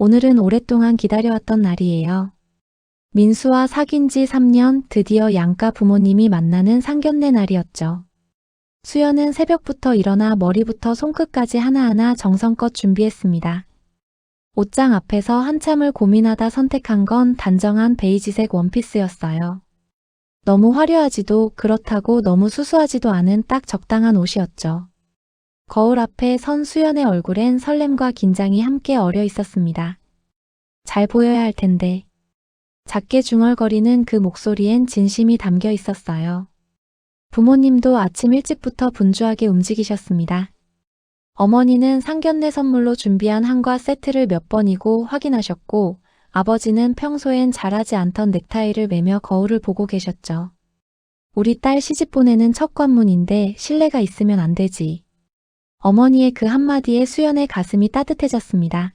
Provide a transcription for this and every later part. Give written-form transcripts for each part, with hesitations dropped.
오늘은 오랫동안 기다려왔던 날이에요. 민수와 사귄 지 3년, 드디어 양가 부모님이 만나는 상견례 날이었죠. 수연은 새벽부터 일어나 머리부터 손끝까지 하나하나 정성껏 준비했습니다. 옷장 앞에서 한참을 고민하다 선택한 건 단정한 베이지색 원피스였어요. 너무 화려하지도 그렇다고 너무 수수하지도 않은 딱 적당한 옷이었죠. 거울 앞에 선 수연의 얼굴엔 설렘과 긴장이 함께 어려 있었습니다. 잘 보여야 할 텐데. 작게 중얼거리는 그 목소리엔 진심이 담겨 있었어요. 부모님도 아침 일찍부터 분주하게 움직이셨습니다. 어머니는 상견례 선물로 준비한 한과 세트를 몇 번이고 확인하셨고, 아버지는 평소엔 잘하지 않던 넥타이를 매며 거울을 보고 계셨죠. 우리 딸 시집 보내는 첫 관문인데 신뢰가 있으면 안 되지. 어머니의 그 한마디에 수연의 가슴이 따뜻해졌습니다.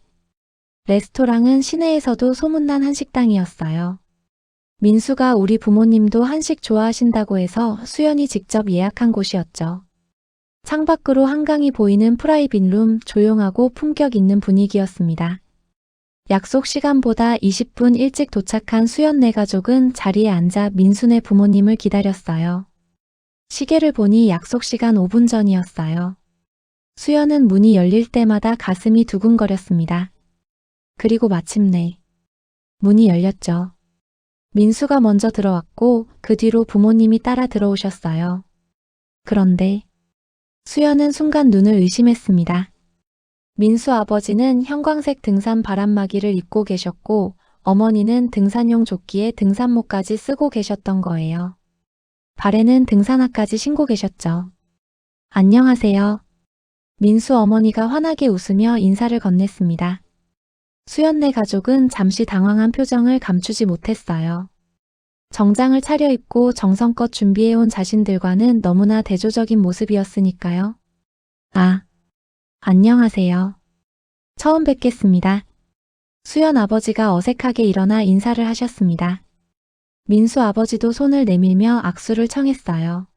레스토랑은 시내에서도 소문난 한식당이었어요. 민수가 우리 부모님도 한식 좋아하신다고 해서 수연이 직접 예약한 곳이었죠. 창밖으로 한강이 보이는 프라이빗 룸, 조용하고 품격 있는 분위기였습니다. 약속 시간보다 20분 일찍 도착한 수연네 가족은 자리에 앉아 민수네 부모님을 기다렸어요. 시계를 보니 약속 시간 5분 전이었어요. 수연은 문이 열릴 때마다 가슴이 두근거렸습니다. 그리고 마침내 문이 열렸죠. 민수가 먼저 들어왔고 그 뒤로 부모님이 따라 들어오셨어요. 그런데 수연은 순간 눈을 의심했습니다. 민수 아버지는 형광색 등산 바람막이를 입고 계셨고 어머니는 등산용 조끼에 등산모까지 쓰고 계셨던 거예요. 발에는 등산화까지 신고 계셨죠. 안녕하세요. 민수 어머니가 환하게 웃으며 인사를 건넸습니다. 수연네 가족은 잠시 당황한 표정을 감추지 못했어요. 정장을 차려입고 정성껏 준비해온 자신들과는 너무나 대조적인 모습이었으니까요. 아, 안녕하세요. 처음 뵙겠습니다. 수연 아버지가 어색하게 일어나 인사를 하셨습니다. 민수 아버지도 손을 내밀며 악수를 청했어요.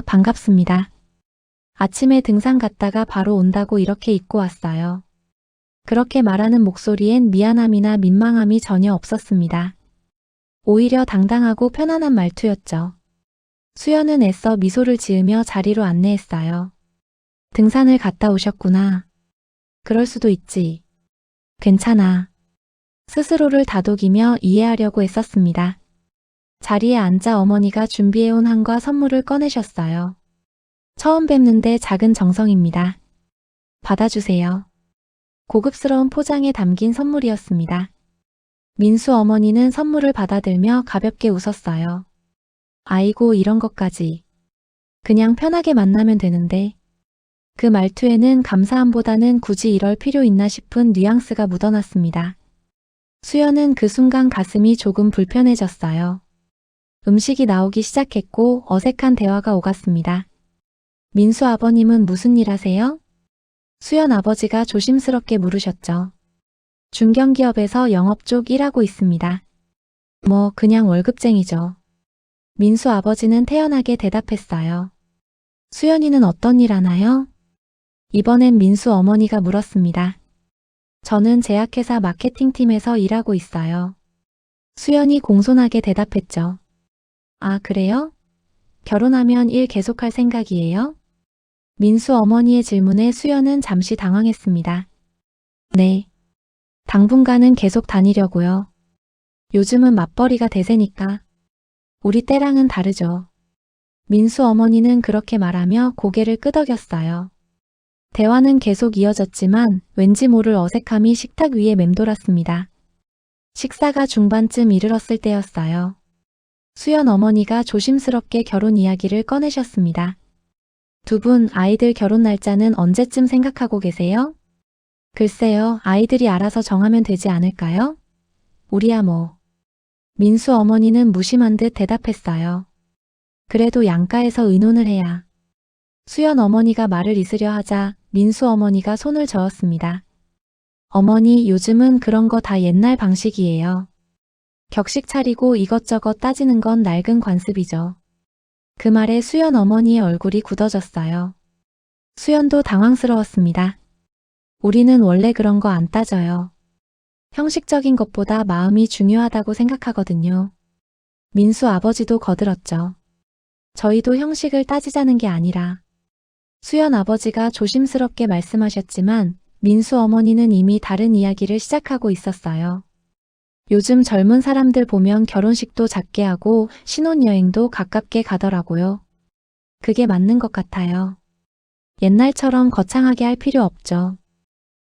반갑습니다. 아침에 등산 갔다가 바로 온다고 이렇게 입고 왔어요. 그렇게 말하는 목소리엔 미안함이나 민망함이 전혀 없었습니다. 오히려 당당하고 편안한 말투였죠. 수연은 애써 미소를 지으며 자리로 안내했어요. 등산을 갔다 오셨구나. 그럴 수도 있지. 괜찮아. 스스로를 다독이며 이해하려고 애썼습니다. 자리에 앉아 어머니가 준비해온 한과 선물을 꺼내셨어요. 처음 뵙는데 작은 정성입니다. 받아주세요. 고급스러운 포장에 담긴 선물이었습니다. 민수 어머니는 선물을 받아들며 가볍게 웃었어요. 아이고 이런 것까지. 그냥 편하게 만나면 되는데. 그 말투에는 감사함보다는 굳이 이럴 필요 있나 싶은 뉘앙스가 묻어났습니다. 수연은 그 순간 가슴이 조금 불편해졌어요. 음식이 나오기 시작했고 어색한 대화가 오갔습니다. 민수 아버님은 무슨 일 하세요? 수연 아버지가 조심스럽게 물으셨죠. 중견기업에서 영업 쪽 일하고 있습니다. 그냥 월급쟁이죠. 민수 아버지는 태연하게 대답했어요. 수연이는 어떤 일 하나요? 이번엔 민수 어머니가 물었습니다. 저는 제약회사 마케팅팀에서 일하고 있어요. 수연이 공손하게 대답했죠. 아, 그래요? 결혼하면 일 계속할 생각이에요? 민수 어머니의 질문에 수연은 잠시 당황했습니다. 네. 당분간은 계속 다니려고요. 요즘은 맞벌이가 대세니까. 우리 때랑은 다르죠. 민수 어머니는 그렇게 말하며 고개를 끄덕였어요. 대화는 계속 이어졌지만 왠지 모를 어색함이 식탁 위에 맴돌았습니다. 식사가 중반쯤 이르렀을 때였어요. 수연 어머니가 조심스럽게 결혼 이야기를 꺼내셨습니다. 두 분 아이들 결혼 날짜는 언제쯤 생각하고 계세요? 글쎄요, 아이들이 알아서 정하면 되지 않을까요? 우리야 뭐. 민수 어머니는 무심한 듯 대답했어요. 그래도 양가에서 의논을 해야. 수연 어머니가 말을 이으려 하자 민수 어머니가 손을 저었습니다. 어머니, 요즘은 그런 거 다 옛날 방식이에요. 격식 차리고 이것저것 따지는 건 낡은 관습이죠. 그 말에 수연 어머니의 얼굴이 굳어졌어요. 수연도 당황스러웠습니다. 우리는 원래 그런 거 안 따져요. 형식적인 것보다 마음이 중요하다고 생각하거든요. 민수 아버지도 거들었죠. 저희도 형식을 따지자는 게 아니라. 수연 아버지가 조심스럽게 말씀하셨지만 민수 어머니는 이미 다른 이야기를 시작하고 있었어요. 요즘 젊은 사람들 보면 결혼식도 작게 하고 신혼여행도 가깝게 가더라고요. 그게 맞는 것 같아요. 옛날처럼 거창하게 할 필요 없죠.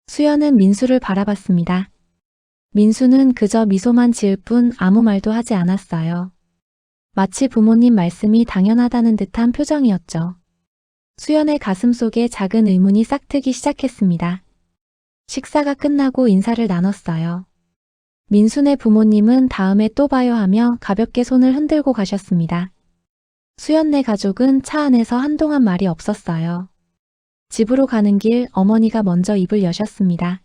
수연은 민수를 바라봤습니다. 민수는 그저 미소만 지을 뿐 아무 말도 하지 않았어요. 마치 부모님 말씀이 당연하다는 듯한 표정이었죠. 수연의 가슴속에 작은 의문이 싹트기 시작했습니다. 식사가 끝나고 인사를 나눴어요. 민수네 부모님은 다음에 또 봐요 하며 가볍게 손을 흔들고 가셨습니다. 수연네 가족은 차 안에서 한동안 말이 없었어요. 집으로 가는 길 어머니가 먼저 입을 여셨습니다.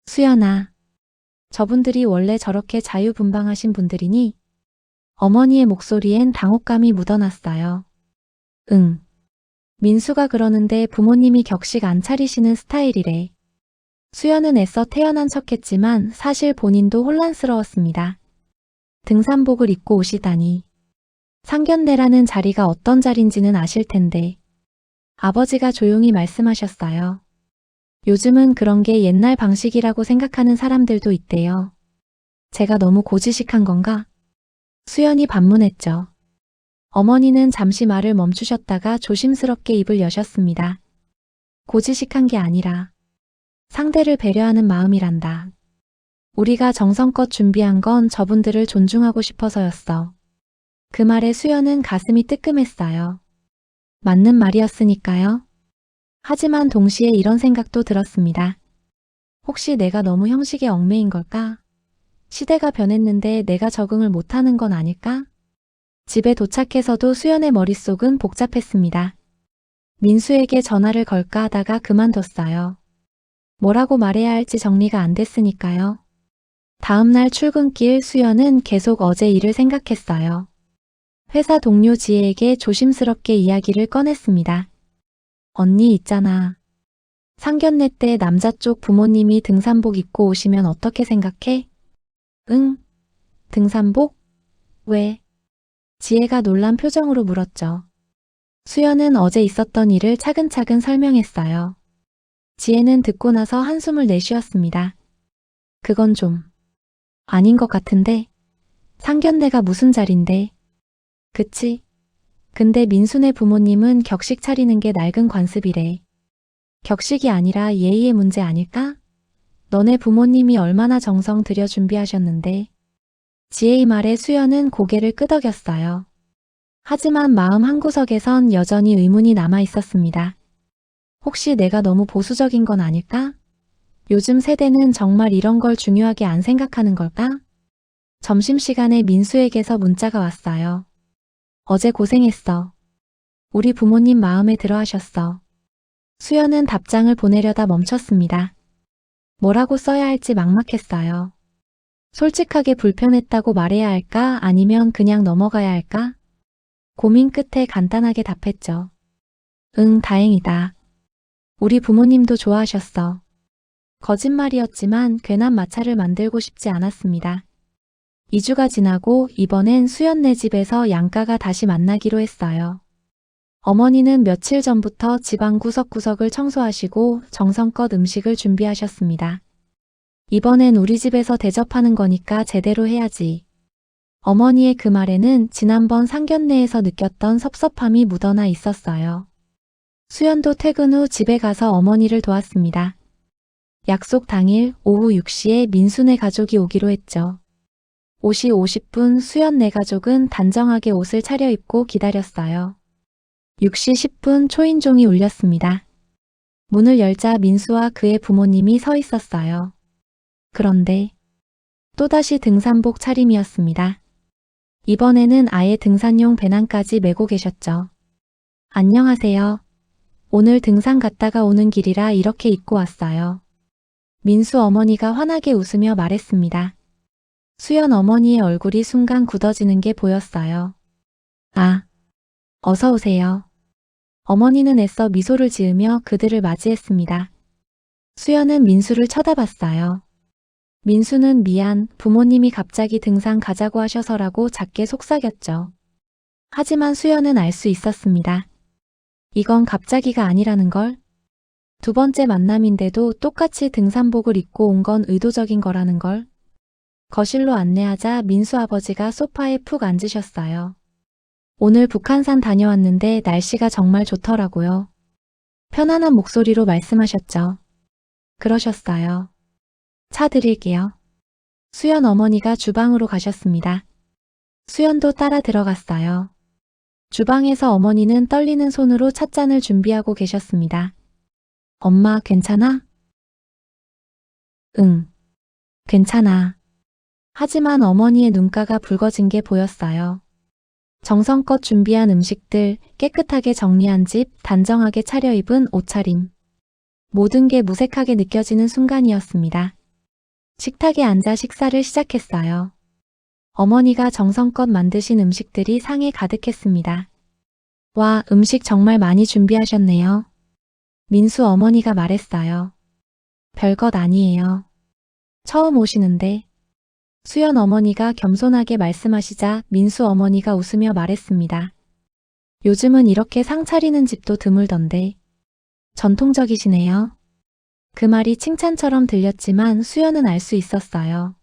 수연아, 저분들이 원래 저렇게 자유분방하신 분들이니? 어머니의 목소리엔 당혹감이 묻어났어요. 응. 민수가 그러는데 부모님이 격식 안 차리시는 스타일이래. 수연은 애써 태연한 척했지만 사실 본인도 혼란스러웠습니다. 등산복을 입고 오시다니. 상견례라는 자리가 어떤 자리인지는 아실 텐데. 아버지가 조용히 말씀하셨어요. 요즘은 그런 게 옛날 방식이라고 생각하는 사람들도 있대요. 제가 너무 고지식한 건가? 수연이 반문했죠. 어머니는 잠시 말을 멈추셨다가 조심스럽게 입을 여셨습니다. 고지식한 게 아니라 상대를 배려하는 마음이란다. 우리가 정성껏 준비한 건 저분들을 존중하고 싶어서였어. 그 말에 수연은 가슴이 뜨끔했어요. 맞는 말이었으니까요. 하지만 동시에 이런 생각도 들었습니다. 혹시 내가 너무 형식에 얽매인 걸까? 시대가 변했는데 내가 적응을 못하는 건 아닐까? 집에 도착해서도 수연의 머릿속은 복잡했습니다. 민수에게 전화를 걸까 하다가 그만뒀어요. 뭐라고 말해야 할지 정리가 안 됐으니까요. 다음날 출근길 수연은 계속 어제 일을 생각했어요. 회사 동료 지혜에게 조심스럽게 이야기를 꺼냈습니다. 언니 있잖아. 상견례 때 남자 쪽 부모님이 등산복 입고 오시면 어떻게 생각해? 응? 등산복? 왜? 지혜가 놀란 표정으로 물었죠. 수연은 어제 있었던 일을 차근차근 설명했어요. 지혜는 듣고 나서 한숨을 내쉬었습니다. 그건 좀 아닌 것 같은데? 상견례가 무슨 자리인데? 그치? 근데 민수네 부모님은 격식 차리는 게 낡은 관습이래. 격식이 아니라 예의의 문제 아닐까? 너네 부모님이 얼마나 정성 들여 준비하셨는데. 지혜의 말에 수연은 고개를 끄덕였어요. 하지만 마음 한구석에선 여전히 의문이 남아 있었습니다. 혹시 내가 너무 보수적인 건 아닐까? 요즘 세대는 정말 이런 걸 중요하게 안 생각하는 걸까? 점심시간에 민수에게서 문자가 왔어요. 어제 고생했어. 우리 부모님 마음에 들어 하셨어. 수연은 답장을 보내려다 멈췄습니다. 뭐라고 써야 할지 막막했어요. 솔직하게 불편했다고 말해야 할까 아니면 그냥 넘어가야 할까? 고민 끝에 간단하게 답했죠. 응, 다행이다. 우리 부모님도 좋아하셨어. 거짓말이었지만 괜한 마찰을 만들고 싶지 않았습니다. 2주가 지나고 이번엔 수연네 집에서 양가가 다시 만나기로 했어요. 어머니는 며칠 전부터 집안 구석구석을 청소하시고 정성껏 음식을 준비하셨습니다. 이번엔 우리 집에서 대접하는 거니까 제대로 해야지. 어머니의 그 말에는 지난번 상견례에서 느꼈던 섭섭함이 묻어나 있었어요. 수연도 퇴근 후 집에 가서 어머니를 도왔습니다. 약속 당일 오후 6시에 민수네 가족이 오기로 했죠. 5시 50분 수연네 가족은 단정하게 옷을 차려입고 기다렸어요. 6시 10분 초인종이 울렸습니다. 문을 열자 민수와 그의 부모님이 서 있었어요. 그런데 또다시 등산복 차림이었습니다. 이번에는 아예 등산용 배낭까지 메고 계셨죠. 안녕하세요. 오늘 등산 갔다가 오는 길이라 이렇게 입고 왔어요. 민수 어머니가 환하게 웃으며 말했습니다. 수연 어머니의 얼굴이 순간 굳어지는 게 보였어요. 아, 어서 오세요. 어머니는 애써 미소를 지으며 그들을 맞이했습니다. 수연은 민수를 쳐다봤어요. 민수는 미안, 부모님이 갑자기 등산 가자고 하셔서라고 작게 속삭였죠. 하지만 수연은 알 수 있었습니다. 이건 갑자기가 아니라는 걸. 두 번째 만남인데도 똑같이 등산복을 입고 온 건 의도적인 거라는 걸. 거실로 안내하자 민수 아버지가 소파에 푹 앉으셨어요. 오늘 북한산 다녀왔는데 날씨가 정말 좋더라고요. 편안한 목소리로 말씀하셨죠. 그러셨어요. 차 드릴게요. 수연 어머니가 주방으로 가셨습니다. 수연도 따라 들어갔어요. 주방에서 어머니는 떨리는 손으로 찻잔을 준비하고 계셨습니다. 엄마, 괜찮아? 응, 괜찮아. 하지만 어머니의 눈가가 붉어진 게 보였어요. 정성껏 준비한 음식들, 깨끗하게 정리한 집, 단정하게 차려입은 옷차림. 모든 게 무색하게 느껴지는 순간이었습니다. 식탁에 앉아 식사를 시작했어요. 어머니가 정성껏 만드신 음식들이 상에 가득했습니다. 와, 음식 정말 많이 준비하셨네요. 민수 어머니가 말했어요. 별것 아니에요. 처음 오시는데. 수연 어머니가 겸손하게 말씀하시자 민수 어머니가 웃으며 말했습니다. 요즘은 이렇게 상 차리는 집도 드물던데. 전통적이시네요. 그 말이 칭찬처럼 들렸지만 수연은 알 수 있었어요.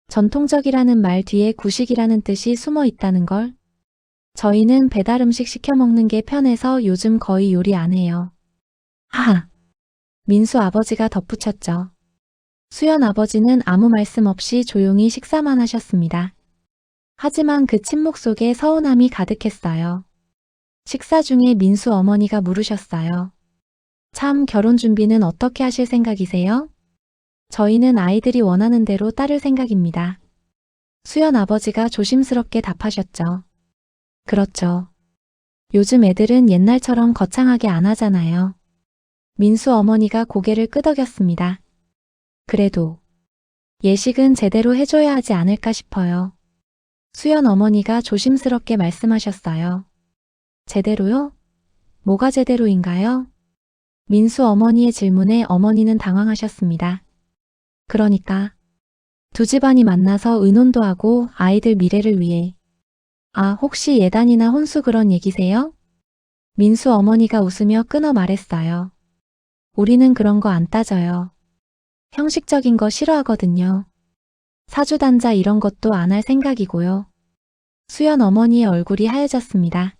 전통적이라는 말 뒤에 구식이라는 뜻이 숨어 있다는 걸. 저희는 배달 음식 시켜 먹는 게 편해서 요즘 거의 요리 안 해요. 하하. 민수 아버지가 덧붙였죠. 수연 아버지는 아무 말씀 없이 조용히 식사만 하셨습니다. 하지만 그 침묵 속에 서운함이 가득했어요. 식사 중에 민수 어머니가 물으셨어요. 참, 결혼 준비는 어떻게 하실 생각이세요? 저희는 아이들이 원하는 대로 따를 생각입니다. 수연 아버지가 조심스럽게 답하셨죠. 그렇죠. 요즘 애들은 옛날처럼 거창하게 안 하잖아요. 민수 어머니가 고개를 끄덕였습니다. 그래도 예식은 제대로 해줘야 하지 않을까 싶어요. 수연 어머니가 조심스럽게 말씀하셨어요. 제대로요? 뭐가 제대로인가요? 민수 어머니의 질문에 어머니는 당황하셨습니다. 그러니까 두 집안이 만나서 의논도 하고 아이들 미래를 위해. 아, 혹시 예단이나 혼수 그런 얘기세요? 민수 어머니가 웃으며 끊어 말했어요. 우리는 그런 거 안 따져요. 형식적인 거 싫어하거든요. 사주단자 이런 것도 안 할 생각이고요. 수연 어머니의 얼굴이 하얘졌습니다.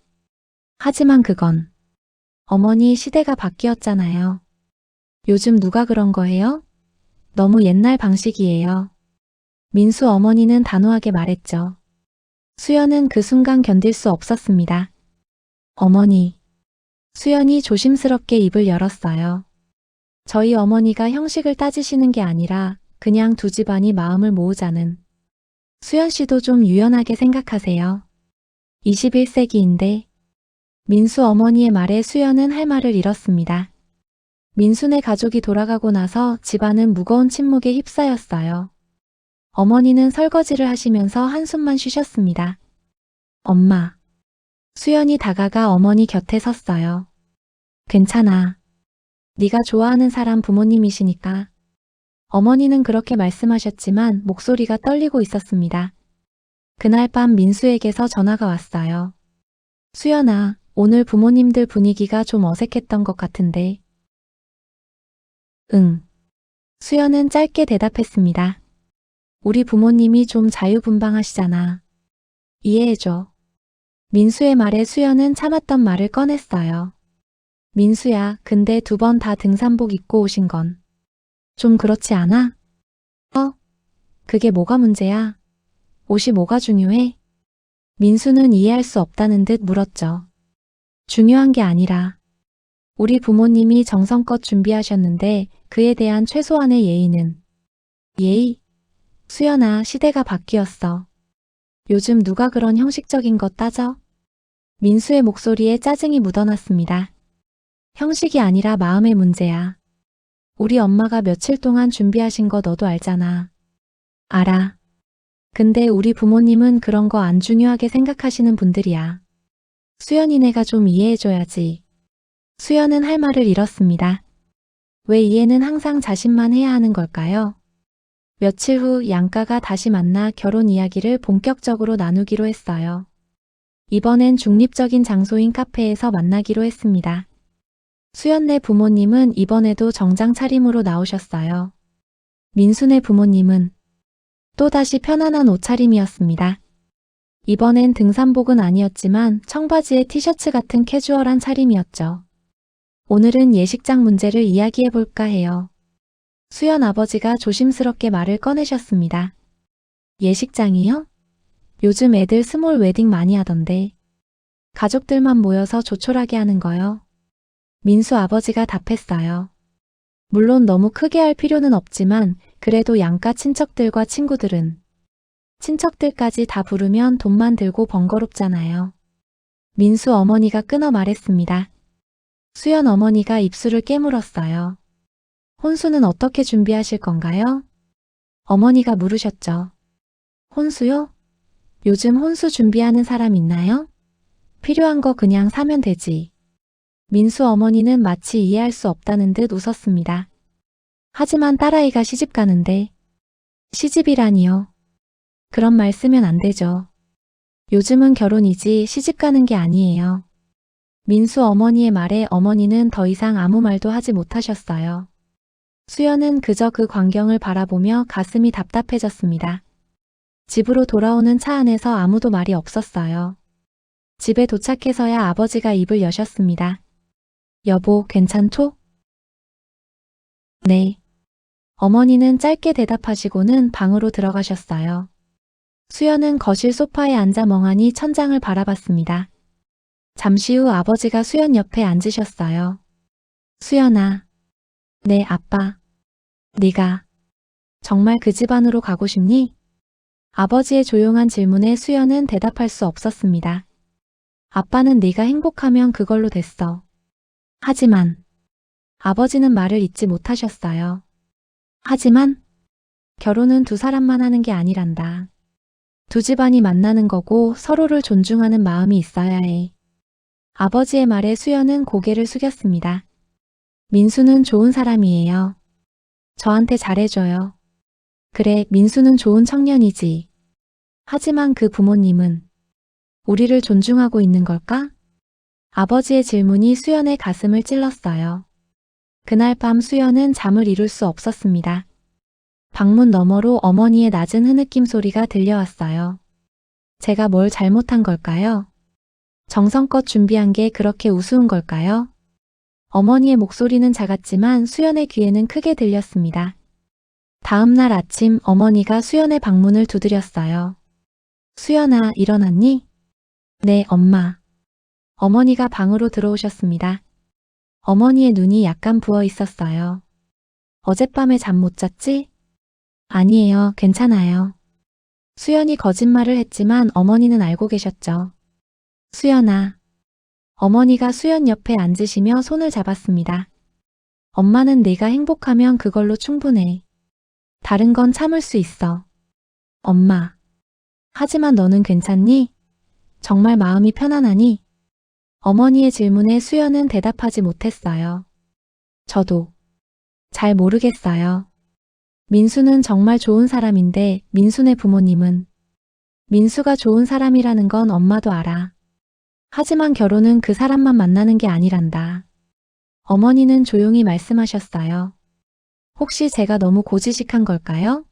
하지만 그건 어머니 시대가 바뀌었잖아요. 요즘 누가 그런 거 해요? 너무 옛날 방식이에요. 민수 어머니는 단호하게 말했죠. 수연은 그 순간 견딜 수 없었습니다. 어머니. 수연이 조심스럽게 입을 열었어요. 저희 어머니가 형식을 따지시는 게 아니라 그냥 두 집안이 마음을 모으자는. 수연 씨도 좀 유연하게 생각하세요. 21세기인데. 민수 어머니의 말에 수연은 할 말을 잃었습니다. 민수네 가족이 돌아가고 나서 집안은 무거운 침묵에 휩싸였어요. 어머니는 설거지를 하시면서 한숨만 쉬셨습니다. 엄마. 수연이 다가가 어머니 곁에 섰어요. 괜찮아. 네가 좋아하는 사람 부모님이시니까. 어머니는 그렇게 말씀하셨지만 목소리가 떨리고 있었습니다. 그날 밤 민수에게서 전화가 왔어요. 수연아, 오늘 부모님들 분위기가 좀 어색했던 것 같은데. 응. 수연은 짧게 대답했습니다. 우리 부모님이 좀 자유분방하시잖아. 이해해줘. 민수의 말에 수연은 참았던 말을 꺼냈어요. 민수야, 근데 두 번 다 등산복 입고 오신 건 좀 그렇지 않아? 그게 뭐가 문제야? 옷이 뭐가 중요해? 민수는 이해할 수 없다는 듯 물었죠. 중요한 게 아니라 우리 부모님이 정성껏 준비하셨는데 그에 대한 최소한의 예의는. 예의? 수연아, 시대가 바뀌었어. 요즘 누가 그런 형식적인 것 따져? 민수의 목소리에 짜증이 묻어났습니다. 형식이 아니라 마음의 문제야. 우리 엄마가 며칠 동안 준비하신 거 너도 알잖아. 알아. 근데 우리 부모님은 그런 거 안 중요하게 생각하시는 분들이야. 수연이네가 좀 이해해줘야지. 수연은 할 말을 잃었습니다. 왜 이해는 항상 자신만 해야 하는 걸까요? 며칠 후 양가가 다시 만나 결혼 이야기를 본격적으로 나누기로 했어요. 이번엔 중립적인 장소인 카페에서 만나기로 했습니다. 수연네 부모님은 이번에도 정장 차림으로 나오셨어요. 민수네 부모님은 또다시 편안한 옷차림이었습니다. 이번엔 등산복은 아니었지만 청바지에 티셔츠 같은 캐주얼한 차림이었죠. 오늘은 예식장 문제를 이야기해볼까 해요. 수연 아버지가 조심스럽게 말을 꺼내셨습니다. 예식장이요? 요즘 애들 스몰 웨딩 많이 하던데. 가족들만 모여서 조촐하게 하는 거요. 민수 아버지가 답했어요. 물론 너무 크게 할 필요는 없지만 그래도 양가 친척들과 친척들까지 다 부르면 돈만 들고 번거롭잖아요. 민수 어머니가 끊어 말했습니다. 수연 어머니가 입술을 깨물었어요. 혼수는 어떻게 준비하실 건가요? 어머니가 물으셨죠. 혼수요? 요즘 혼수 준비하는 사람 있나요? 필요한 거 그냥 사면 되지. 민수 어머니는 마치 이해할 수 없다는 듯 웃었습니다. 하지만 딸아이가 시집 가는데. 시집이라니요. 그런 말 쓰면 안 되죠. 요즘은 결혼이지 시집 가는 게 아니에요. 민수 어머니의 말에 어머니는 더 이상 아무 말도 하지 못하셨어요. 수연은 그저 그 광경을 바라보며 가슴이 답답해졌습니다. 집으로 돌아오는 차 안에서 아무도 말이 없었어요. 집에 도착해서야 아버지가 입을 여셨습니다. 여보, 괜찮죠? 네. 어머니는 짧게 대답하시고는 방으로 들어가셨어요. 수연은 거실 소파에 앉아 멍하니 천장을 바라봤습니다. 잠시 후 아버지가 수연 옆에 앉으셨어요. 수연아. 네, 아빠. 네가 정말 그 집안으로 가고 싶니? 아버지의 조용한 질문에 수연은 대답할 수 없었습니다. 아빠는 네가 행복하면 그걸로 됐어. 하지만 아버지는 말을 잇지 못하셨어요. 하지만 결혼은 두 사람만 하는 게 아니란다. 두 집안이 만나는 거고 서로를 존중하는 마음이 있어야 해. 아버지의 말에 수연은 고개를 숙였습니다. 민수는 좋은 사람이에요. 저한테 잘해줘요. 그래, 민수는 좋은 청년이지. 하지만 그 부모님은 우리를 존중하고 있는 걸까? 아버지의 질문이 수연의 가슴을 찔렀어요. 그날 밤 수연은 잠을 이룰 수 없었습니다. 방문 너머로 어머니의 낮은 흐느낌 소리가 들려왔어요. 제가 뭘 잘못한 걸까요? 정성껏 준비한 게 그렇게 우스운 걸까요? 어머니의 목소리는 작았지만 수연의 귀에는 크게 들렸습니다. 다음 날 아침 어머니가 수연의 방문을 두드렸어요. 수연아, 일어났니? 네, 엄마. 어머니가 방으로 들어오셨습니다. 어머니의 눈이 약간 부어 있었어요. 어젯밤에 잠 못 잤지? 아니에요, 괜찮아요. 수연이 거짓말을 했지만 어머니는 알고 계셨죠. 수연아. 어머니가 수연 옆에 앉으시며 손을 잡았습니다. 엄마는 네가 행복하면 그걸로 충분해. 다른 건 참을 수 있어. 엄마. 하지만 너는 괜찮니? 정말 마음이 편안하니? 어머니의 질문에 수연은 대답하지 못했어요. 저도 잘 모르겠어요. 민수는 정말 좋은 사람인데 민수네 부모님은 민수가 좋은 사람이라는 건 엄마도 알아. 하지만 결혼은 그 사람만 만나는 게 아니란다. 어머니는 조용히 말씀하셨어요. 혹시 제가 너무 고지식한 걸까요?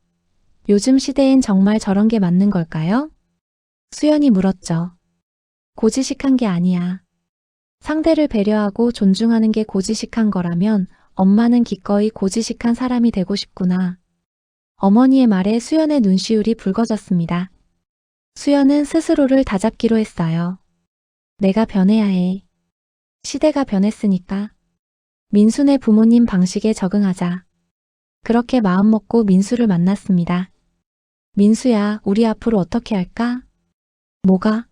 요즘 시대엔 정말 저런 게 맞는 걸까요? 수연이 물었죠. 고지식한 게 아니야. 상대를 배려하고 존중하는 게 고지식한 거라면 엄마는 기꺼이 고지식한 사람이 되고 싶구나. 어머니의 말에 수연의 눈시울이 붉어졌습니다. 수연은 스스로를 다잡기로 했어요. 내가 변해야 해. 시대가 변했으니까. 민수네 부모님 방식에 적응하자. 그렇게 마음먹고 민수를 만났습니다. 민수야, 우리 앞으로 어떻게 할까? 뭐가?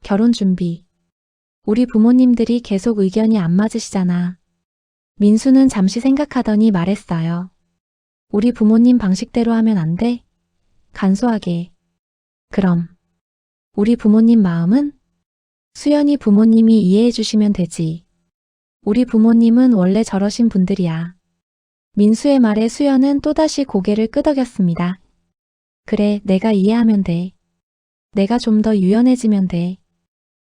결혼 준비. 우리 부모님들이 계속 의견이 안 맞으시잖아. 민수는 잠시 생각하더니 말했어요. 우리 부모님 방식대로 하면 안 돼? 간소하게. 그럼 우리 부모님 마음은? 수연이 부모님이 이해해 주시면 되지. 우리 부모님은 원래 저러신 분들이야. 민수의 말에 수연은 또다시 고개를 끄덕였습니다. 그래, 내가 이해하면 돼. 내가 좀 더 유연해지면 돼.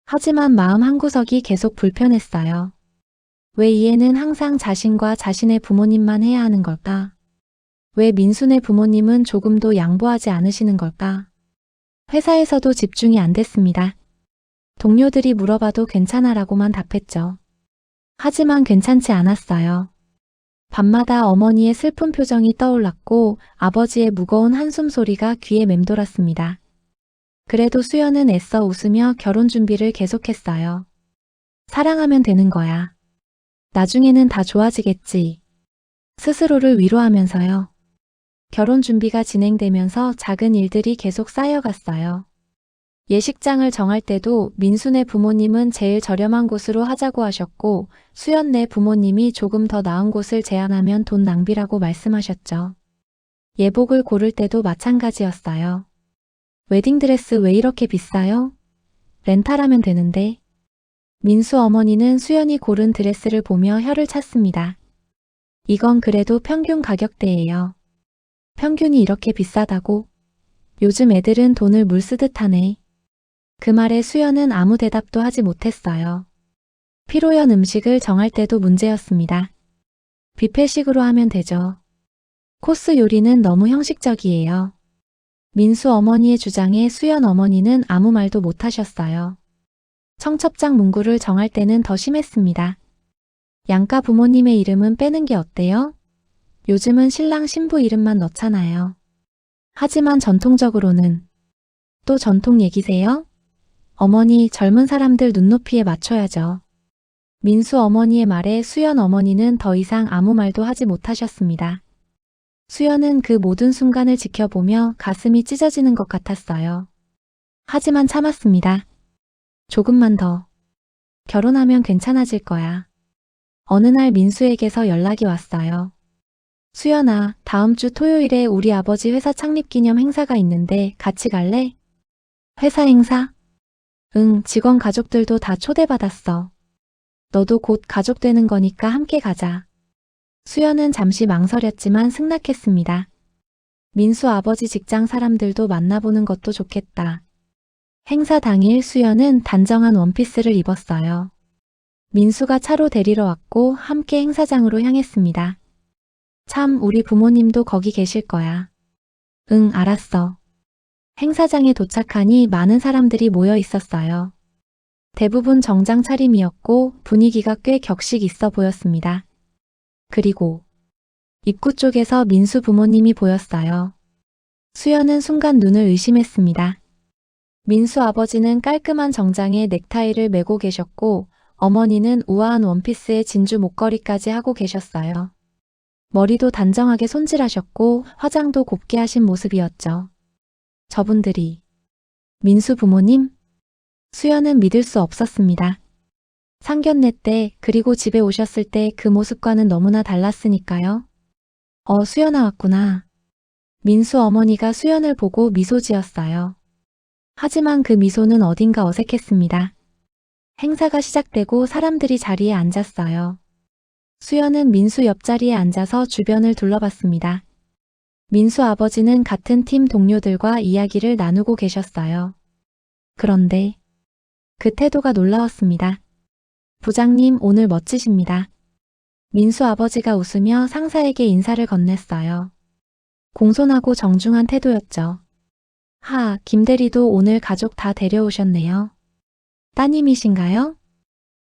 하지만 마음 한구석이 계속 불편했어요. 왜 이해는 항상 자신과 자신의 부모님만 해야 하는 걸까? 왜 민수네 부모님은 조금도 양보하지 않으시는 걸까? 회사에서도 집중이 안 됐습니다. 동료들이 물어봐도 괜찮아라고만 답했죠. 하지만 괜찮지 않았어요. 밤마다 어머니의 슬픈 표정이 떠올랐고 아버지의 무거운 한숨 소리가 귀에 맴돌았습니다. 그래도 수연은 애써 웃으며 결혼 준비를 계속했어요. 사랑하면 되는 거야. 나중에는 다 좋아지겠지. 스스로를 위로하면서요. 결혼 준비가 진행되면서 작은 일들이 계속 쌓여갔어요. 예식장을 정할 때도 민수네 부모님은 제일 저렴한 곳으로 하자고 하셨고 수연네 부모님이 조금 더 나은 곳을 제안하면 돈 낭비라고 말씀하셨죠. 예복을 고를 때도 마찬가지였어요. 웨딩드레스 왜 이렇게 비싸요? 렌탈하면 되는데. 민수 어머니는 수연이 고른 드레스를 보며 혀를 찼습니다. 이건 그래도 평균 가격대예요. 평균이 이렇게 비싸다고? 요즘 애들은 돈을 물 쓰듯 하네. 그 말에 수연은 아무 대답도 하지 못했어요. 피로연 음식을 정할 때도 문제였습니다. 뷔페식으로 하면 되죠. 코스 요리는 너무 형식적이에요. 민수 어머니의 주장에 수연 어머니는 아무 말도 못하셨어요. 청첩장 문구를 정할 때는 더 심했습니다. 양가 부모님의 이름은 빼는 게 어때요? 요즘은 신랑 신부 이름만 넣잖아요. 하지만 전통적으로는 또 전통 얘기세요? 어머니, 젊은 사람들 눈높이에 맞춰야죠. 민수 어머니의 말에 수연 어머니는 더 이상 아무 말도 하지 못하셨습니다. 수연은 그 모든 순간을 지켜보며 가슴이 찢어지는 것 같았어요. 하지만 참았습니다. 조금만 더. 결혼하면 괜찮아질 거야. 어느 날 민수에게서 연락이 왔어요. 수연아, 다음 주 토요일에 우리 아버지 회사 창립 기념 행사가 있는데 같이 갈래? 회사 행사? 응, 직원 가족들도 다 초대받았어. 너도 곧 가족 되는 거니까 함께 가자. 수연은 잠시 망설였지만 승낙했습니다. 민수 아버지 직장 사람들도 만나보는 것도 좋겠다. 행사 당일 수연은 단정한 원피스를 입었어요. 민수가 차로 데리러 왔고 함께 행사장으로 향했습니다. 참, 우리 부모님도 거기 계실 거야. 응, 알았어. 행사장에 도착하니 많은 사람들이 모여 있었어요. 대부분 정장 차림이었고 분위기가 꽤 격식 있어 보였습니다. 그리고 입구 쪽에서 민수 부모님이 보였어요. 수연은 순간 눈을 의심했습니다. 민수 아버지는 깔끔한 정장에 넥타이를 메고 계셨고 어머니는 우아한 원피스에 진주 목걸이까지 하고 계셨어요. 머리도 단정하게 손질하셨고 화장도 곱게 하신 모습이었죠. 저분들이 민수 부모님? 수연은 믿을 수 없었습니다. 상견례 때 그리고 집에 오셨을 때 그 모습과는 너무나 달랐으니까요. 수연아 왔구나. 민수 어머니가 수연을 보고 미소 지었어요. 하지만 그 미소는 어딘가 어색했습니다. 행사가 시작되고 사람들이 자리에 앉았어요. 수연은 민수 옆자리에 앉아서 주변을 둘러봤습니다. 민수 아버지는 같은 팀 동료들과 이야기를 나누고 계셨어요. 그런데 그 태도가 놀라웠습니다. 부장님, 오늘 멋지십니다. 민수 아버지가 웃으며 상사에게 인사를 건넸어요. 공손하고 정중한 태도였죠. 김 대리도 오늘 가족 다 데려오셨네요. 따님이신가요?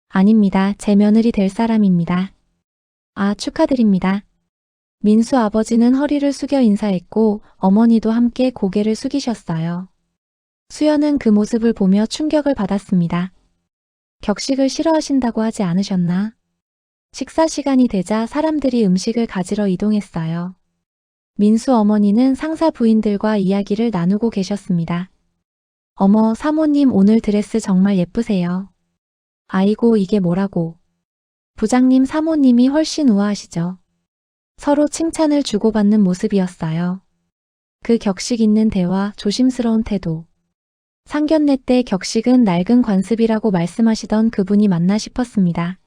아닙니다. 제 며느리 될 사람입니다. 축하드립니다. 민수 아버지는 허리를 숙여 인사했고 어머니도 함께 고개를 숙이셨어요. 수연은 그 모습을 보며 충격을 받았습니다. 격식을 싫어하신다고 하지 않으셨나? 식사 시간이 되자 사람들이 음식을 가지러 이동했어요. 민수 어머니는 상사 부인들과 이야기를 나누고 계셨습니다. 어머, 사모님 오늘 드레스 정말 예쁘세요. 아이고, 이게 뭐라고. 부장님, 사모님이 훨씬 우아하시죠. 서로 칭찬을 주고받는 모습이었어요. 그 격식 있는 대화, 조심스러운 태도. 상견례 때 격식은 낡은 관습이라고 말씀하시던 그분이 맞나 싶었습니다.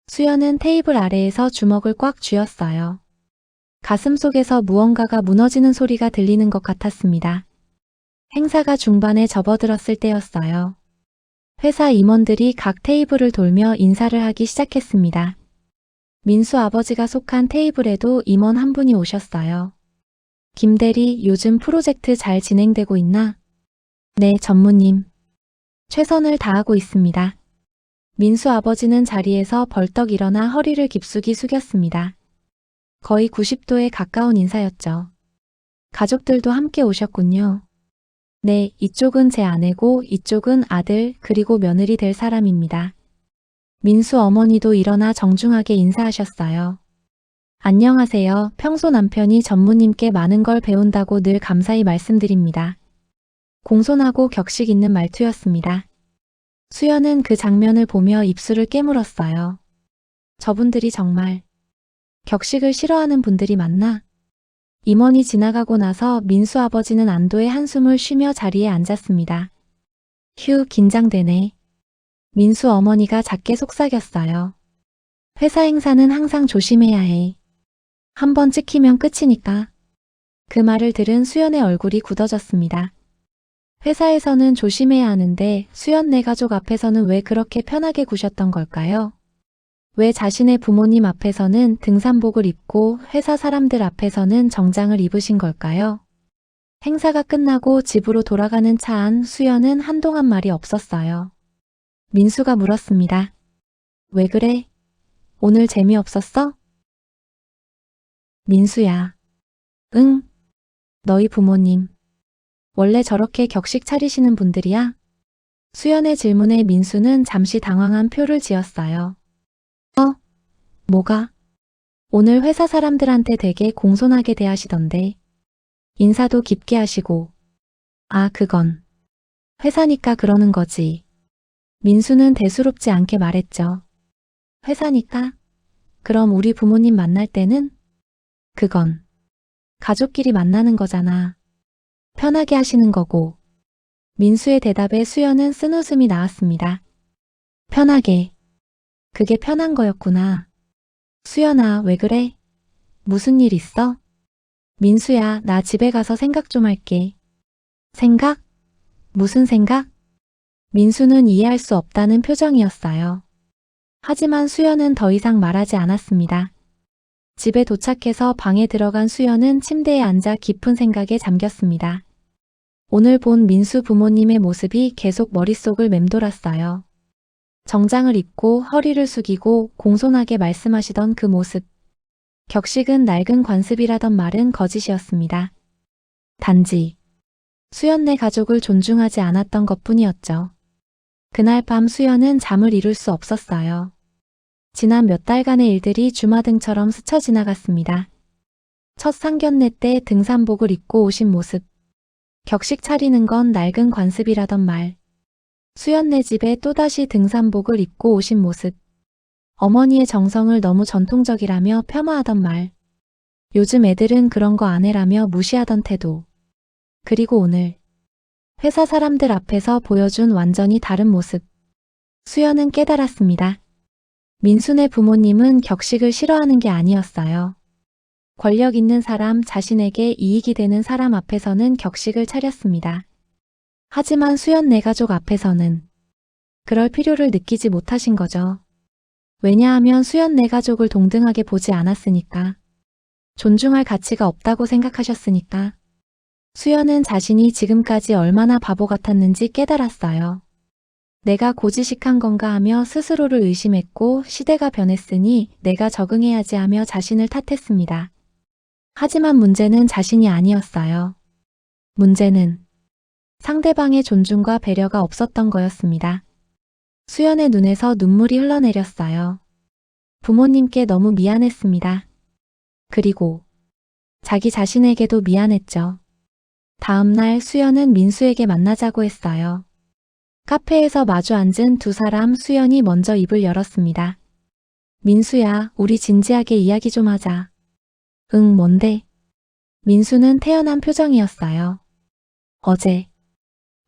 수연은 테이블 아래에서 주먹을 꽉 쥐었어요. 가슴속에서 무언가가 무너지는 소리가 들리는 것 같았습니다. 행사가 중반에 접어들었을 때였어요. 회사 임원들이 각 테이블을 돌며 인사를 하기 시작했습니다. 민수 아버지가 속한 테이블에도 임원 한 분이 오셨어요. 김 대리, 요즘 프로젝트 잘 진행되고 있나? 네, 전무님. 최선을 다하고 있습니다. 민수 아버지는 자리에서 벌떡 일어나 허리를 깊숙이 숙였습니다. 거의 90도에 가까운 인사였죠. 가족들도 함께 오셨군요. 네, 이쪽은 제 아내고 이쪽은 아들 그리고 며느리 될 사람입니다. 민수 어머니도 일어나 정중하게 인사하셨어요. 안녕하세요. 평소 남편이 전무님께 많은 걸 배운다고 늘 감사히 말씀드립니다. 공손하고 격식 있는 말투였습니다. 수연은 그 장면을 보며 입술을 깨물었어요. 저분들이 정말 격식을 싫어하는 분들이 많나? 임원이 지나가고 나서 민수 아버지는 안도의 한숨을 쉬며 자리에 앉았습니다. 휴, 긴장되네. 민수 어머니가 작게 속삭였어요. 회사 행사는 항상 조심해야 해. 한번 찍히면 끝이니까. 그 말을 들은 수연의 얼굴이 굳어졌습니다. 회사에서는 조심해야 하는데 수연 네 가족 앞에서는 왜 그렇게 편하게 구셨던 걸까요? 왜 자신의 부모님 앞에서는 등산복을 입고 회사 사람들 앞에서는 정장을 입으신 걸까요? 행사가 끝나고 집으로 돌아가는 차 안 수연은 한동안 말이 없었어요. 민수가 물었습니다. 왜 그래? 오늘 재미없었어? 민수야. 응. 너희 부모님. 원래 저렇게 격식 차리시는 분들이야? 수연의 질문에 민수는 잠시 당황한 표를 지었어요. 뭐가? 오늘 회사 사람들한테 되게 공손하게 대하시던데. 인사도 깊게 하시고. 아, 그건. 회사니까 그러는 거지. 민수는 대수롭지 않게 말했죠. 회사니까? 그럼 우리 부모님 만날 때는? 그건. 가족끼리 만나는 거잖아. 편하게 하시는 거고. 민수의 대답에 수연은 쓴웃음이 나왔습니다. 편하게. 그게 편한 거였구나. 수연아, 왜 그래? 무슨 일 있어? 민수야, 나 집에 가서 생각 좀 할게. 생각? 무슨 생각? 민수는 이해할 수 없다는 표정이었어요. 하지만 수연은 더 이상 말하지 않았습니다. 집에 도착해서 방에 들어간 수연은 침대에 앉아 깊은 생각에 잠겼습니다. 오늘 본 민수 부모님의 모습이 계속 머릿속을 맴돌았어요. 정장을 입고 허리를 숙이고 공손하게 말씀하시던 그 모습. 격식은 낡은 관습이라던 말은 거짓이었습니다. 단지 수연네 가족을 존중하지 않았던 것뿐이었죠. 그날 밤 수연은 잠을 이룰 수 없었어요. 지난 몇 달간의 일들이 주마등처럼 스쳐 지나갔습니다. 첫 상견례 때 등산복을 입고 오신 모습. 격식 차리는 건 낡은 관습이라던 말. 수연네 집에 또다시 등산복을 입고 오신 모습. 어머니의 정성을 너무 전통적이라며 폄하하던 말. 요즘 애들은 그런 거 안 해라며 무시하던 태도. 그리고 오늘 회사 사람들 앞에서 보여준 완전히 다른 모습. 수연은 깨달았습니다. 민수네 부모님은 격식을 싫어하는 게 아니었어요. 권력 있는 사람, 자신에게 이익이 되는 사람 앞에서는 격식을 차렸습니다. 하지만 수연 네 가족 앞에서는 그럴 필요를 느끼지 못하신 거죠. 왜냐하면 수연 네 가족을 동등하게 보지 않았으니까. 존중할 가치가 없다고 생각하셨으니까. 수연은 자신이 지금까지 얼마나 바보 같았는지 깨달았어요. 내가 고지식한 건가 하며 스스로를 의심했고 시대가 변했으니 내가 적응해야지 하며 자신을 탓했습니다. 하지만 문제는 자신이 아니었어요. 문제는 상대방의 존중과 배려가 없었던 거였습니다. 수연의 눈에서 눈물이 흘러내렸어요. 부모님께 너무 미안했습니다. 그리고 자기 자신에게도 미안했죠. 다음 날 수연은 민수에게 만나자고 했어요. 카페에서 마주 앉은 두 사람. 수연이 먼저 입을 열었습니다. 민수야, 우리 진지하게 이야기 좀 하자. 응, 뭔데? 민수는 태연한 표정이었어요. 어제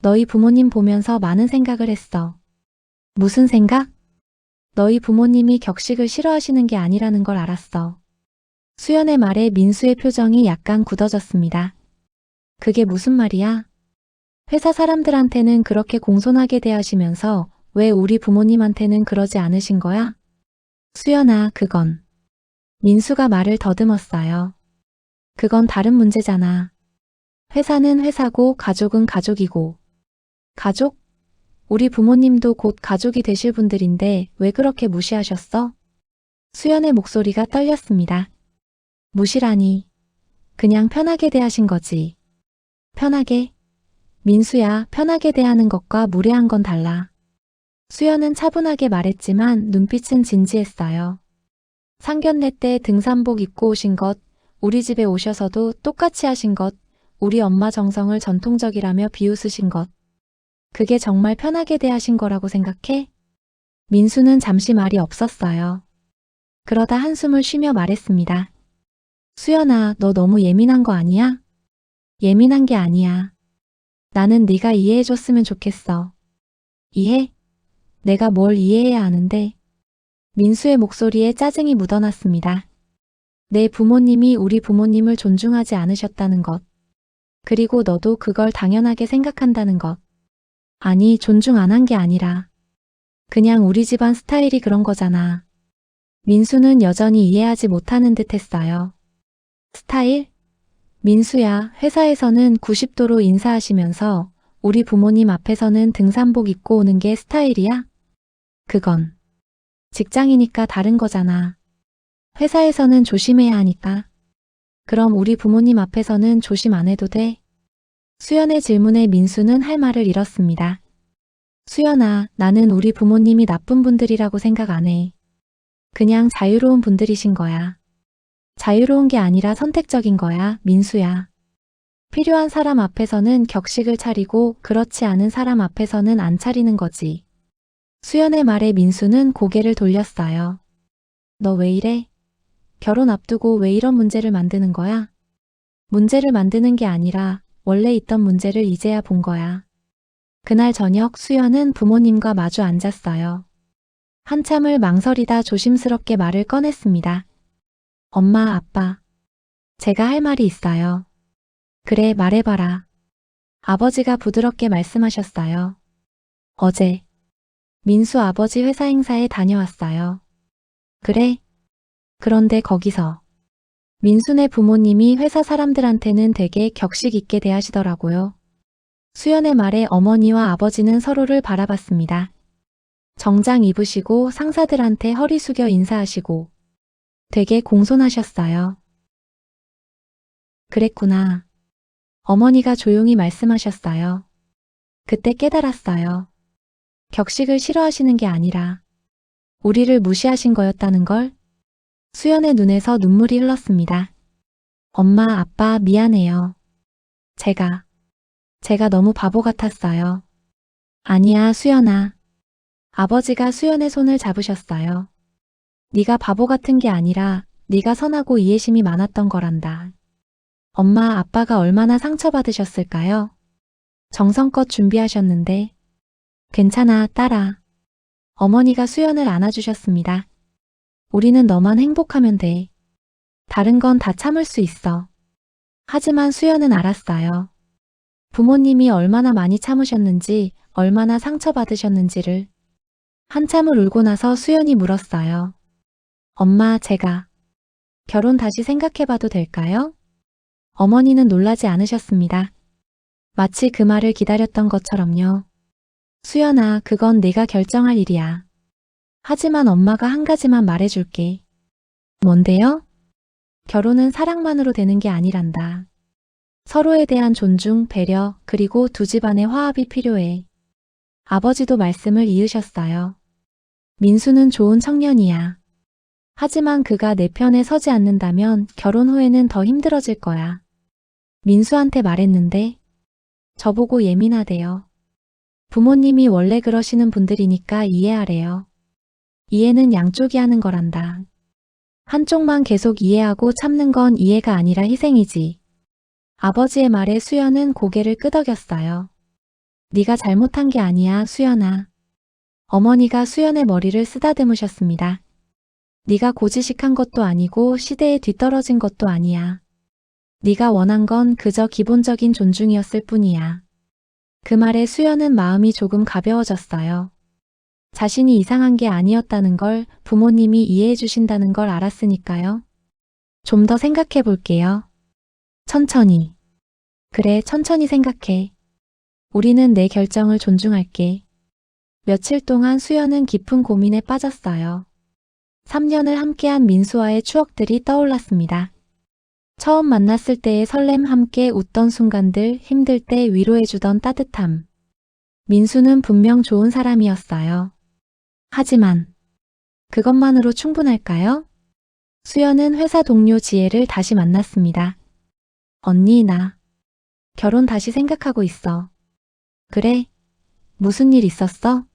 너희 부모님 보면서 많은 생각을 했어. 무슨 생각? 너희 부모님이 격식을 싫어하시는 게 아니라는 걸 알았어. 수연의 말에 민수의 표정이 약간 굳어졌습니다. 그게 무슨 말이야? 회사 사람들한테는 그렇게 공손하게 대하시면서 왜 우리 부모님한테는 그러지 않으신 거야? 수연아, 그건. 민수가 말을 더듬었어요. 그건 다른 문제잖아. 회사는 회사고 가족은 가족이고. 가족? 우리 부모님도 곧 가족이 되실 분들인데 왜 그렇게 무시하셨어? 수연의 목소리가 떨렸습니다. 무시라니. 그냥 편하게 대하신 거지. 편하게? 민수야, 편하게 대하는 것과 무례한 건 달라. 수연은 차분하게 말했지만 눈빛은 진지했어요. 상견례 때 등산복 입고 오신 것, 우리 집에 오셔서도 똑같이 하신 것, 우리 엄마 정성을 전통적이라며 비웃으신 것. 그게 정말 편하게 대하신 거라고 생각해? 민수는 잠시 말이 없었어요. 그러다 한숨을 쉬며 말했습니다. 수연아, 너 너무 예민한 거 아니야? 예민한 게 아니야. 나는 네가 이해해줬으면 좋겠어. 이해? 내가 뭘 이해해야 하는데? 민수의 목소리에 짜증이 묻어났습니다. 내 부모님이 우리 부모님을 존중하지 않으셨다는 것. 그리고 너도 그걸 당연하게 생각한다는 것. 아니, 존중 안 한 게 아니라 그냥 우리 집안 스타일이 그런 거잖아. 민수는 여전히 이해하지 못하는 듯 했어요. 스타일? 민수야, 회사에서는 90도로 인사하시면서 우리 부모님 앞에서는 등산복 입고 오는 게 스타일이야? 그건 직장이니까 다른 거잖아. 회사에서는 조심해야 하니까. 그럼 우리 부모님 앞에서는 조심 안 해도 돼? 수연의 질문에 민수는 할 말을 잃었습니다. 수연아, 나는 우리 부모님이 나쁜 분들이라고 생각 안 해. 그냥 자유로운 분들이신 거야. 자유로운 게 아니라 선택적인 거야, 민수야. 필요한 사람 앞에서는 격식을 차리고 그렇지 않은 사람 앞에서는 안 차리는 거지. 수연의 말에 민수는 고개를 돌렸어요. 너 왜 이래? 결혼 앞두고 왜 이런 문제를 만드는 거야? 문제를 만드는 게 아니라 원래 있던 문제를 이제야 본 거야. 그날 저녁 수연은 부모님과 마주 앉았어요. 한참을 망설이다 조심스럽게 말을 꺼냈습니다. 엄마, 아빠. 제가 할 말이 있어요. 그래, 말해봐라. 아버지가 부드럽게 말씀하셨어요. 어제 민수 아버지 회사 행사에 다녀왔어요. 그래? 그런데 거기서 민수네 부모님이 회사 사람들한테는 되게 격식 있게 대하시더라고요. 수연의 말에 어머니와 아버지는 서로를 바라봤습니다. 정장 입으시고 상사들한테 허리 숙여 인사하시고 되게 공손하셨어요. 그랬구나. 어머니가 조용히 말씀하셨어요. 그때 깨달았어요. 격식을 싫어하시는 게 아니라 우리를 무시하신 거였다는 걸. 수연의 눈에서 눈물이 흘렀습니다. 엄마, 아빠, 미안해요. 제가 너무 바보 같았어요. 아니야, 수연아. 아버지가 수연의 손을 잡으셨어요. 네가 바보 같은 게 아니라 네가 선하고 이해심이 많았던 거란다. 엄마, 아빠가 얼마나 상처받으셨을까요? 정성껏 준비하셨는데. 괜찮아, 딸아. 어머니가 수연을 안아주셨습니다. 우리는 너만 행복하면 돼. 다른 건 다 참을 수 있어. 하지만 수연은 알았어요. 부모님이 얼마나 많이 참으셨는지, 얼마나 상처받으셨는지를. 한참을 울고 나서 수연이 물었어요. 엄마, 제가 결혼 다시 생각해봐도 될까요? 어머니는 놀라지 않으셨습니다. 마치 그 말을 기다렸던 것처럼요. 수연아, 그건 네가 결정할 일이야. 하지만 엄마가 한 가지만 말해줄게. 뭔데요? 결혼은 사랑만으로 되는 게 아니란다. 서로에 대한 존중, 배려, 그리고 두 집안의 화합이 필요해. 아버지도 말씀을 이으셨어요. 민수는 좋은 청년이야. 하지만 그가 내 편에 서지 않는다면 결혼 후에는 더 힘들어질 거야. 민수한테 말했는데 저보고 예민하대요. 부모님이 원래 그러시는 분들이니까 이해하래요. 이해는 양쪽이 하는 거란다. 한쪽만 계속 이해하고 참는 건 이해가 아니라 희생이지. 아버지의 말에 수연은 고개를 끄덕였어요. 네가 잘못한 게 아니야, 수연아. 어머니가 수연의 머리를 쓰다듬으셨습니다. 네가 고지식한 것도 아니고 시대에 뒤떨어진 것도 아니야. 네가 원한 건 그저 기본적인 존중이었을 뿐이야. 그 말에 수연은 마음이 조금 가벼워졌어요. 자신이 이상한 게 아니었다는 걸 부모님이 이해해 주신다는 걸 알았으니까요. 좀 더 생각해 볼게요. 천천히. 그래, 천천히 생각해. 우리는 내 결정을 존중할게. 며칠 동안 수연은 깊은 고민에 빠졌어요. 3년을 함께한 민수와의 추억들이 떠올랐습니다. 처음 만났을 때의 설렘, 함께 웃던 순간들, 힘들 때 위로해주던 따뜻함. 민수는 분명 좋은 사람이었어요. 하지만 그것만으로 충분할까요? 수연은 회사 동료 지혜를 다시 만났습니다. 언니, 나 결혼 다시 생각하고 있어. 그래? 무슨 일 있었어?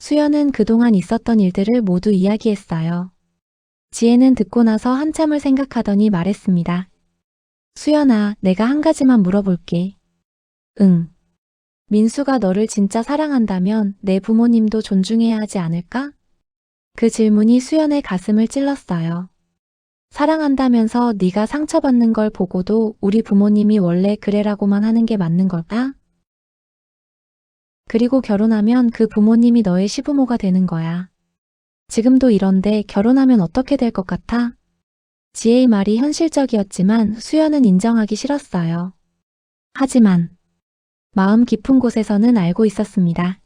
수연은 그동안 있었던 일들을 모두 이야기했어요. 지혜는 듣고 나서 한참을 생각하더니 말했습니다. 수연아, 내가 한 가지만 물어볼게. 응. 민수가 너를 진짜 사랑한다면 내 부모님도 존중해야 하지 않을까? 그 질문이 수연의 가슴을 찔렀어요. 사랑한다면서 네가 상처받는 걸 보고도 우리 부모님이 원래 그래라고만 하는 게 맞는 걸까? 그리고 결혼하면 그 부모님이 너의 시부모가 되는 거야. 지금도 이런데 결혼하면 어떻게 될 것 같아? 지혜의 말이 현실적이었지만 수연은 인정하기 싫었어요. 하지만 마음 깊은 곳에서는 알고 있었습니다.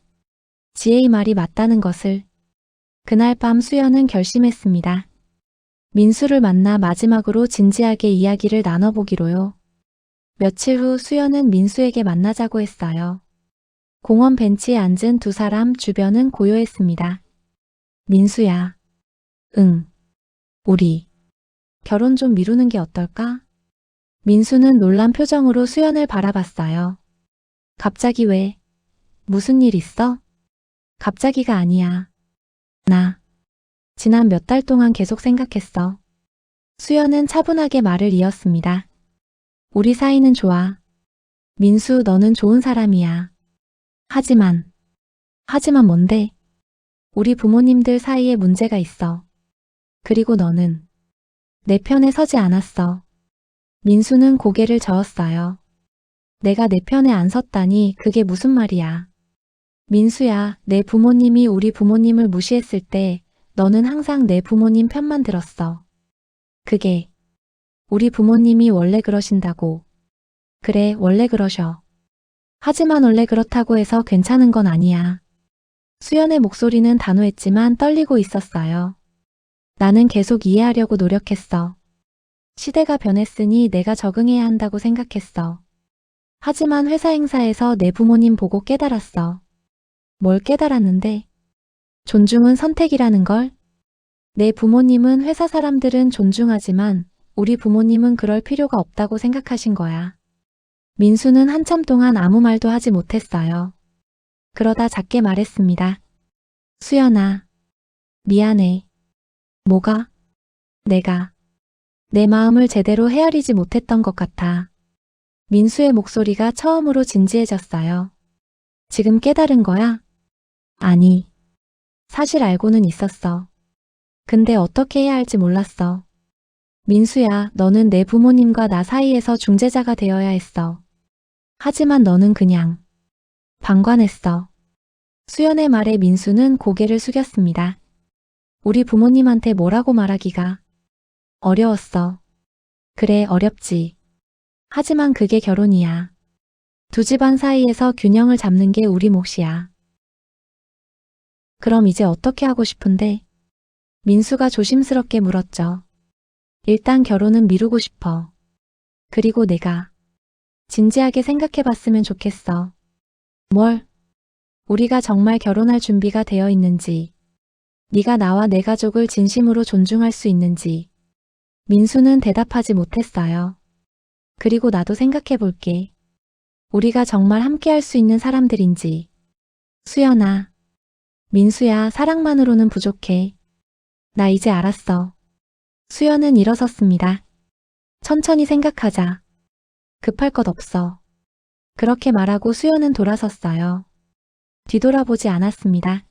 지혜의 말이 맞다는 것을. 그날 밤 수연은 결심했습니다. 민수를 만나 마지막으로 진지하게 이야기를 나눠보기로요. 며칠 후 수연은 민수에게 만나자고 했어요. 공원 벤치에 앉은 두 사람, 주변은 고요했습니다. 민수야. 응. 우리 결혼 좀 미루는 게 어떨까? 민수는 놀란 표정으로 수연을 바라봤어요. 갑자기 왜? 무슨 일 있어? 갑자기가 아니야. 나 지난 몇 달 동안 계속 생각했어. 수연은 차분하게 말을 이었습니다. 우리 사이는 좋아. 민수, 너는 좋은 사람이야. 하지만 뭔데? 우리 부모님들 사이에 문제가 있어. 그리고 너는 내 편에 서지 않았어. 민수는 고개를 저었어요. 내가 내 편에 안 섰다니 그게 무슨 말이야. 민수야, 내 부모님이 우리 부모님을 무시했을 때 너는 항상 내 부모님 편만 들었어. 그게 우리 부모님이 원래 그러신다고. 그래, 원래 그러셔. 하지만 원래 그렇다고 해서 괜찮은 건 아니야. 수연의 목소리는 단호했지만 떨리고 있었어요. 나는 계속 이해하려고 노력했어. 시대가 변했으니 내가 적응해야 한다고 생각했어. 하지만 회사 행사에서 내 부모님 보고 깨달았어. 뭘 깨달았는데? 존중은 선택이라는 걸? 내 부모님은 회사 사람들은 존중하지만 우리 부모님은 그럴 필요가 없다고 생각하신 거야. 민수는 한참 동안 아무 말도 하지 못했어요. 그러다 작게 말했습니다. 수연아, 미안해. 뭐가? 내가 내 마음을 제대로 헤아리지 못했던 것 같아. 민수의 목소리가 처음으로 진지해졌어요. 지금 깨달은 거야? 아니, 사실 알고는 있었어. 근데 어떻게 해야 할지 몰랐어. 민수야, 너는 내 부모님과 나 사이에서 중재자가 되어야 했어. 하지만 너는 그냥 방관했어. 수연의 말에 민수는 고개를 숙였습니다. 우리 부모님한테 뭐라고 말하기가 어려웠어. 그래, 어렵지. 하지만 그게 결혼이야. 두 집안 사이에서 균형을 잡는 게 우리 몫이야. 그럼 이제 어떻게 하고 싶은데? 민수가 조심스럽게 물었죠. 일단 결혼은 미루고 싶어. 그리고 내가 진지하게 생각해봤으면 좋겠어. 뭘? 우리가 정말 결혼할 준비가 되어 있는지, 네가 나와 내 가족을 진심으로 존중할 수 있는지. 민수는 대답하지 못했어요. 그리고 나도 생각해볼게. 우리가 정말 함께할 수 있는 사람들인지. 수연아, 민수야, 사랑만으로는 부족해. 나 이제 알았어. 수연은 일어섰습니다. 천천히 생각하자. 급할 것 없어. 그렇게 말하고 수연은 돌아섰어요. 뒤돌아보지 않았습니다.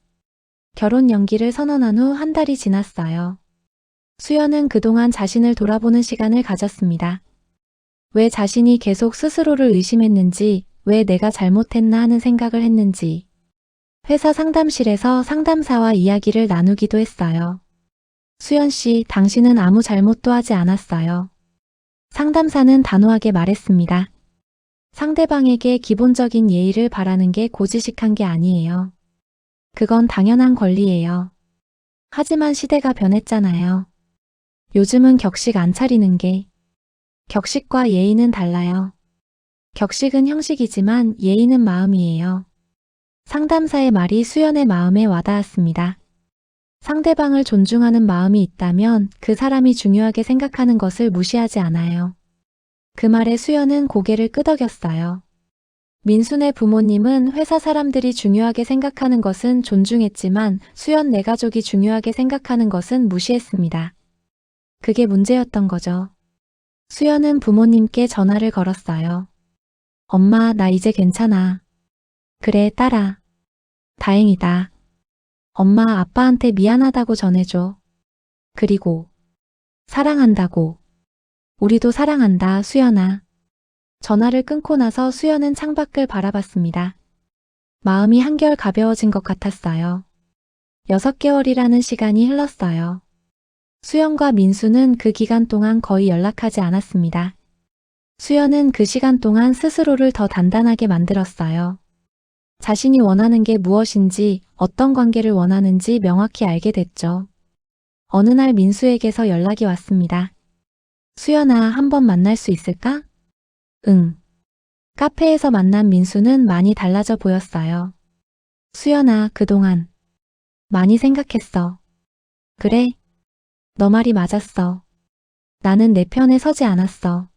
결혼 연기를 선언한 후 한 달이 지났어요. 수연은 그동안 자신을 돌아보는 시간을 가졌습니다. 왜 자신이 계속 스스로를 의심했는지, 왜 내가 잘못했나 하는 생각을 했는지. 회사 상담실에서 상담사와 이야기를 나누기도 했어요. 수연 씨, 당신은 아무 잘못도 하지 않았어요. 상담사는 단호하게 말했습니다. 상대방에게 기본적인 예의를 바라는 게 고지식한 게 아니에요. 그건 당연한 권리예요. 하지만 시대가 변했잖아요. 요즘은 격식 안 차리는 게. 격식과 예의는 달라요. 격식은 형식이지만 예의는 마음이에요. 상담사의 말이 수연의 마음에 와닿았습니다. 상대방을 존중하는 마음이 있다면 그 사람이 중요하게 생각하는 것을 무시하지 않아요. 그 말에 수연은 고개를 끄덕였어요. 민수네 부모님은 회사 사람들이 중요하게 생각하는 것은 존중했지만 수연 내 가족이 중요하게 생각하는 것은 무시했습니다. 그게 문제였던 거죠. 수연은 부모님께 전화를 걸었어요. 엄마, 나 이제 괜찮아. 그래, 딸아. 다행이다. 엄마, 아빠한테 미안하다고 전해줘. 그리고 사랑한다고. 우리도 사랑한다, 수연아. 전화를 끊고 나서 수연은 창밖을 바라봤습니다. 마음이 한결 가벼워진 것 같았어요. 6개월이라는 시간이 흘렀어요. 수연과 민수는 그 기간 동안 거의 연락하지 않았습니다. 수연은 그 시간 동안 스스로를 더 단단하게 만들었어요. 자신이 원하는 게 무엇인지, 어떤 관계를 원하는지 명확히 알게 됐죠. 어느 날 민수에게서 연락이 왔습니다. 수연아, 한번 만날 수 있을까? 응. 카페에서 만난 민수는 많이 달라져 보였어요. 수연아, 그동안 많이 생각했어. 그래? 너 말이 맞았어. 나는 내 편에 서지 않았어.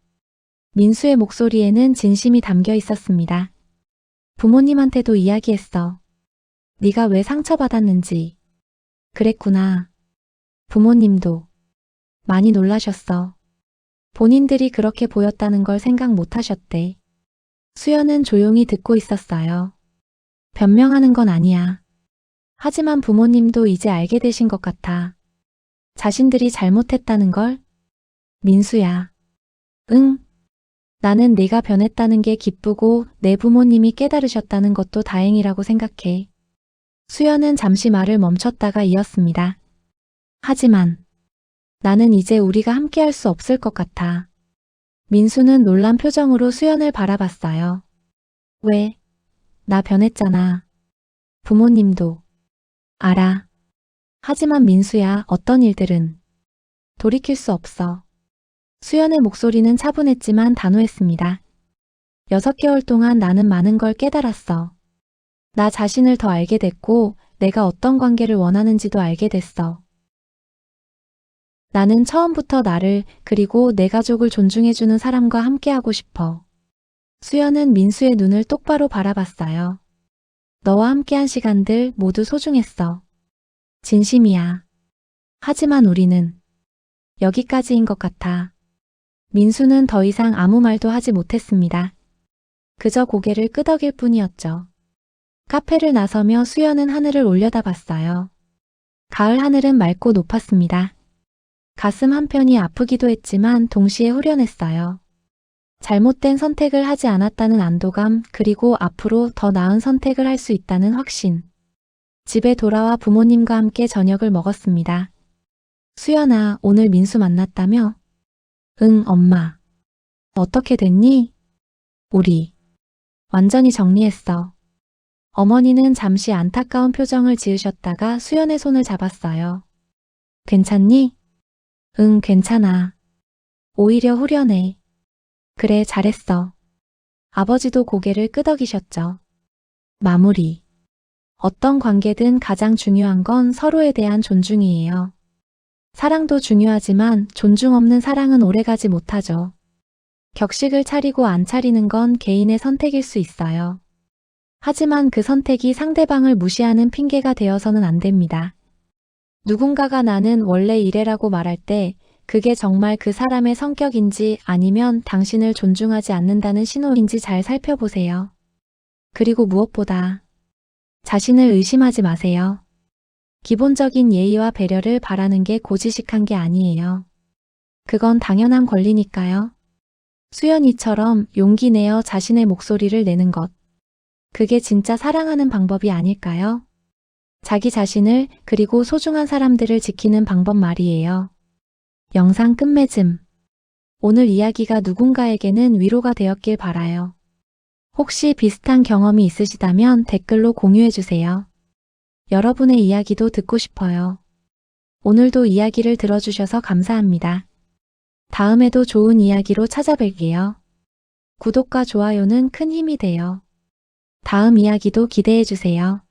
민수의 목소리에는 진심이 담겨 있었습니다. 부모님한테도 이야기했어. 네가 왜 상처받았는지. 그랬구나. 부모님도 많이 놀라셨어. 본인들이 그렇게 보였다는 걸 생각 못 하셨대. 수연은 조용히 듣고 있었어요. 변명하는 건 아니야. 하지만 부모님도 이제 알게 되신 것 같아. 자신들이 잘못했다는 걸? 민수야. 응. 나는 네가 변했다는 게 기쁘고 내 부모님이 깨달으셨다는 것도 다행이라고 생각해. 수연은 잠시 말을 멈췄다가 이었습니다. 하지만 나는 이제 우리가 함께할 수 없을 것 같아. 민수는 놀란 표정으로 수연을 바라봤어요. 왜? 나 변했잖아. 부모님도. 알아. 하지만 민수야, 어떤 일들은 돌이킬 수 없어. 수연의 목소리는 차분했지만 단호했습니다. 6개월 동안 나는 많은 걸 깨달았어. 나 자신을 더 알게 됐고 내가 어떤 관계를 원하는지도 알게 됐어. 나는 처음부터 나를 그리고 내 가족을 존중해주는 사람과 함께하고 싶어. 수연은 민수의 눈을 똑바로 바라봤어요. 너와 함께한 시간들 모두 소중했어. 진심이야. 하지만 우리는 여기까지인 것 같아. 민수는 더 이상 아무 말도 하지 못했습니다. 그저 고개를 끄덕일 뿐이었죠. 카페를 나서며 수연은 하늘을 올려다봤어요. 가을 하늘은 맑고 높았습니다. 가슴 한편이 아프기도 했지만 동시에 후련했어요. 잘못된 선택을 하지 않았다는 안도감, 그리고 앞으로 더 나은 선택을 할 수 있다는 확신. 집에 돌아와 부모님과 함께 저녁을 먹었습니다. 수연아, 오늘 민수 만났다며? 응, 엄마. 어떻게 됐니? 우리 완전히 정리했어. 어머니는 잠시 안타까운 표정을 지으셨다가 수연의 손을 잡았어요. 괜찮니? 응, 괜찮아. 오히려 후련해. 그래, 잘했어. 아버지도 고개를 끄덕이셨죠. 마무리. 어떤 관계든 가장 중요한 건 서로에 대한 존중이에요. 사랑도 중요하지만 존중 없는 사랑은 오래가지 못하죠. 격식을 차리고 안 차리는 건 개인의 선택일 수 있어요. 하지만 그 선택이 상대방을 무시하는 핑계가 되어서는 안 됩니다. 누군가가 나는 원래 이래라고 말할 때 그게 정말 그 사람의 성격인지 아니면 당신을 존중하지 않는다는 신호인지 잘 살펴보세요. 그리고 무엇보다 자신을 의심하지 마세요. 기본적인 예의와 배려를 바라는 게 고지식한 게 아니에요. 그건 당연한 권리니까요. 수연이처럼 용기 내어 자신의 목소리를 내는 것. 그게 진짜 사랑하는 방법이 아닐까요? 자기 자신을 그리고 소중한 사람들을 지키는 방법 말이에요. 영상 끝맺음. 오늘 이야기가 누군가에게는 위로가 되었길 바라요. 혹시 비슷한 경험이 있으시다면 댓글로 공유해주세요. 여러분의 이야기도 듣고 싶어요. 오늘도 이야기를 들어주셔서 감사합니다. 다음에도 좋은 이야기로 찾아뵐게요. 구독과 좋아요는 큰 힘이 돼요. 다음 이야기도 기대해주세요.